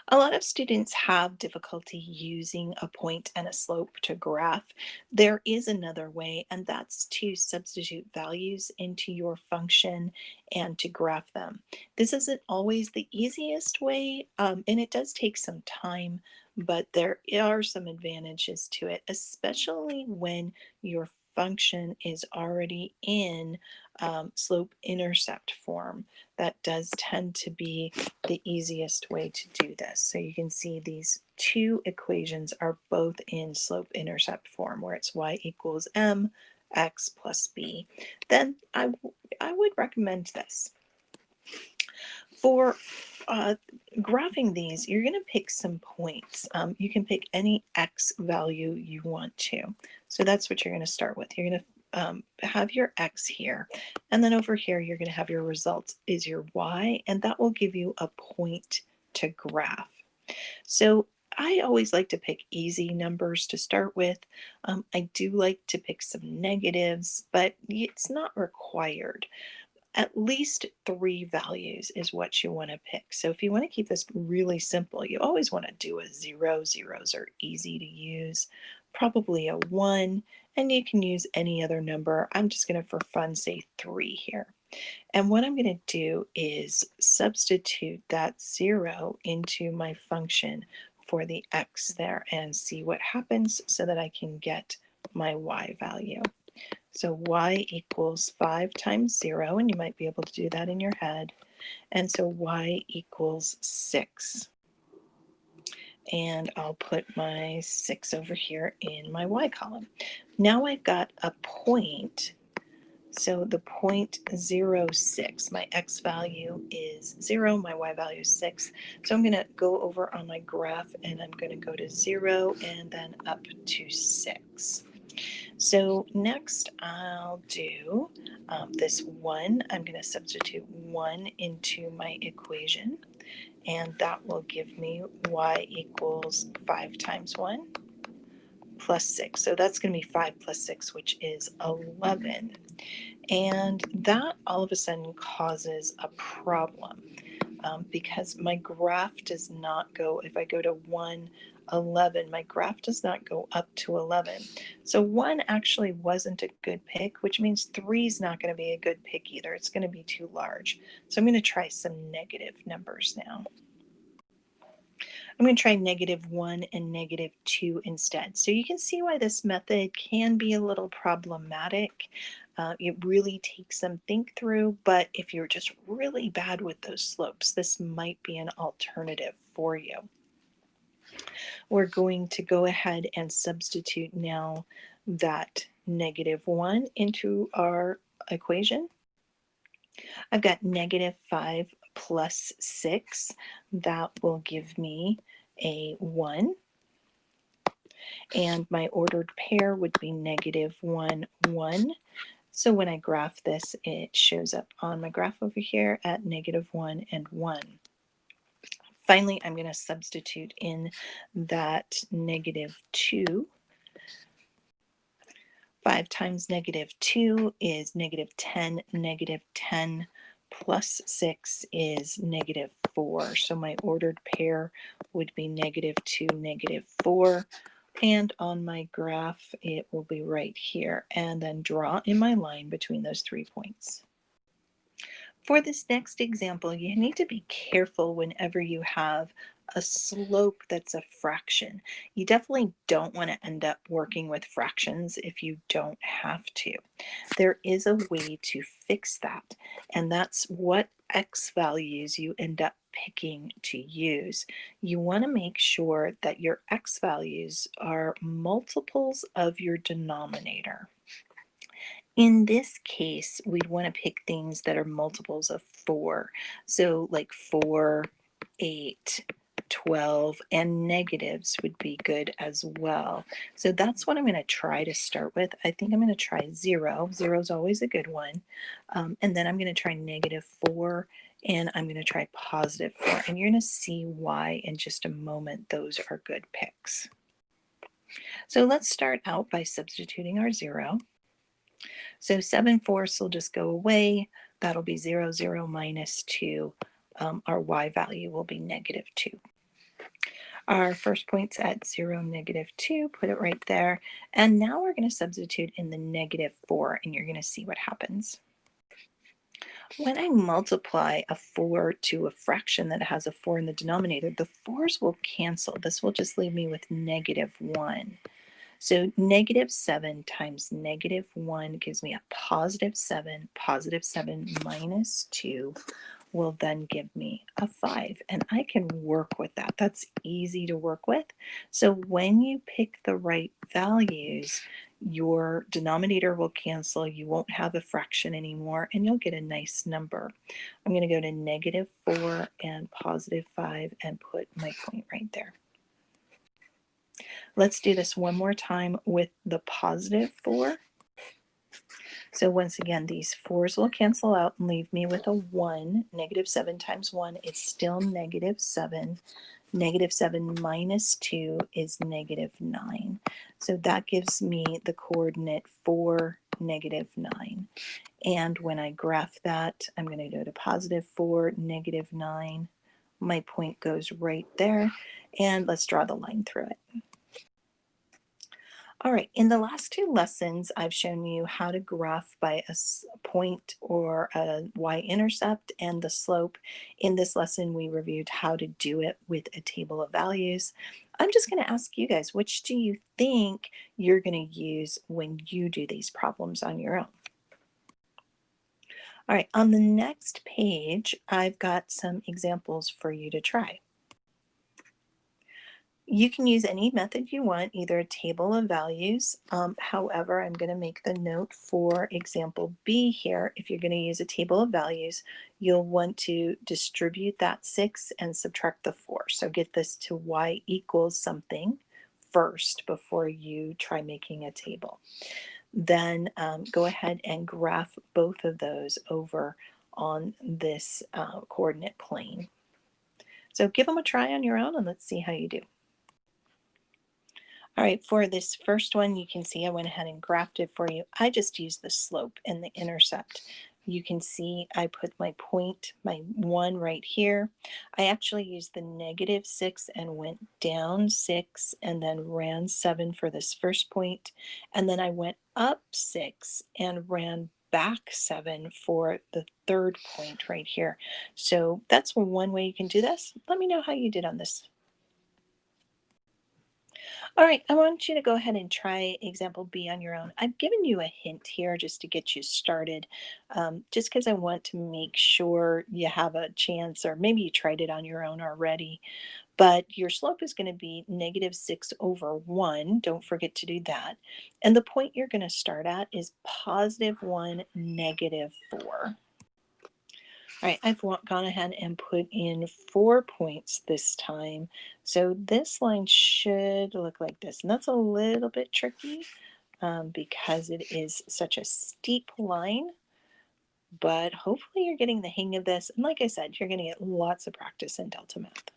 A lot of students have difficulty using a point and a slope to graph. There is another way, and that's to substitute values into your function and to graph them. This isn't always the easiest way, and it does take some time, but there are some advantages to it, especially when your function is already in slope intercept form. That does tend to be the easiest way to do this. So you can see these two equations are both in slope intercept form where it's y equals mx plus b. Then I would recommend this. For graphing these, you're going to pick some points. You can pick any x value you want to. So that's what you're going to start with. You're going to have your x here, and then over here you're going to have your results is your y, and that will give you a point to graph. So I always like to pick easy numbers to start with. I do like to pick some negatives, but it's not required. At least 3 values is what you want to pick. So if you want to keep this really simple, you always want to do a 0. Zeros are easy to use. Probably a 1, and you can use any other number. I'm just going to, for fun, say 3 here. And what I'm going to do is substitute that 0 into my function for the x there and see what happens so that I can get my y value. So y equals 5 times 0, and you might be able to do that in your head. And so y equals 6. And I'll put my 6 over here in my y column. Now I've got a point. So the point 0, 6, my x value is 0, my y value is 6. So I'm going to go over on my graph and I'm going to go to 0 and then up to 6. So next I'll do this 1. I'm going to substitute 1 into my equation, and that will give me y equals 5 times 1 plus 6. So that's going to be 5 plus 6, which is 11. And that all of a sudden causes a problem because my graph does not go, if I go to 1, 11, my graph does not go up to 11. So 1 actually wasn't a good pick, which means 3 is not going to be a good pick either. It's going to be too large. So I'm going to try some negative numbers now. I'm going to try -1 and -2 instead. So you can see why this method can be a little problematic. It really takes some think through, but if you're just really bad with those slopes, this might be an alternative for you. We're going to go ahead and substitute now that -1 into our equation. I've got -5 plus 6. That will give me a 1. And my ordered pair would be -1, 1. So when I graph this, it shows up on my graph over here at -1 and 1. Finally, I'm going to substitute in that -2. 5 times -2 is -10. -10 plus 6 is -4. So my ordered pair would be -2, -4. And on my graph, it will be right here. And then draw in my line between those 3 points. For this next example, you need to be careful whenever you have a slope that's a fraction. You definitely don't want to end up working with fractions if you don't have to. There is a way to fix that, and that's what x values you end up picking to use. You want to make sure that your x values are multiples of your denominator. In this case, we'd want to pick things that are multiples of 4. So like 4, 8, 12, and negatives would be good as well. So that's what I'm going to try to start with. I think I'm going to try 0. 0 is always a good one. And then I'm going to try -4, and I'm going to try +4. And you're going to see why in just a moment those are good picks. So let's start out by substituting our 0. So 7/4 will just go away. That'll be 0, 0 minus 2. Our y value will be -2. Our first point's at 0, -2, put it right there. And now we're going to substitute in the -4, and you're going to see what happens. When I multiply a 4 to a fraction that has a 4 in the denominator, the 4's will cancel. This will just leave me with -1. So -7 times -1 gives me a +7. +7 minus 2 will then give me a 5, and I can work with that. That's easy to work with. So when you pick the right values, your denominator will cancel, you won't have a fraction anymore, and you'll get a nice number. I'm going to go to -4 and +5 and put my point right there. Let's do this one more time with the +4. So once again, these 4's will cancel out and leave me with a 1. -7 times 1 is still -7. -7 minus 2 is -9. So that gives me the coordinate 4, -9. And when I graph that, I'm going to go to +4, -9. My point goes right there. And let's draw the line through it. All right, in the last two lessons, I've shown you how to graph by a point or a y-intercept and the slope. In this lesson, we reviewed how to do it with a table of values. I'm just going to ask you guys, which do you think you're going to use when you do these problems on your own? All right, on the next page, I've got some examples for you to try. You can use any method you want, either a table of values. However, I'm going to make the note for example B here. If you're going to use a table of values, you'll want to distribute that 6 and subtract the 4. So get this to y equals something first before you try making a table. Then go ahead and graph both of those over on this coordinate plane. So give them a try on your own and let's see how you do. All right, for this first one, you can see I went ahead and graphed it for you. I just used the slope and the intercept. You can see I put my point, my 1 right here. I actually used the -6 and went down 6 and then ran 7 for this first point. And then I went up 6 and ran back 7 for the third point right here. So that's one way you can do this. Let me know how you did on this. All right, I want you to go ahead and try example B on your own. I've given you a hint here just to get you started, just because I want to make sure you have a chance, or maybe you tried it on your own already. But your slope is going to be -6/1. Don't forget to do that. And the point you're going to start at is +1, -4. All right, I've gone ahead and put in 4 points this time. So this line should look like this. And that's a little bit tricky because it is such a steep line. But hopefully you're getting the hang of this. And like I said, you're going to get lots of practice in Delta Math.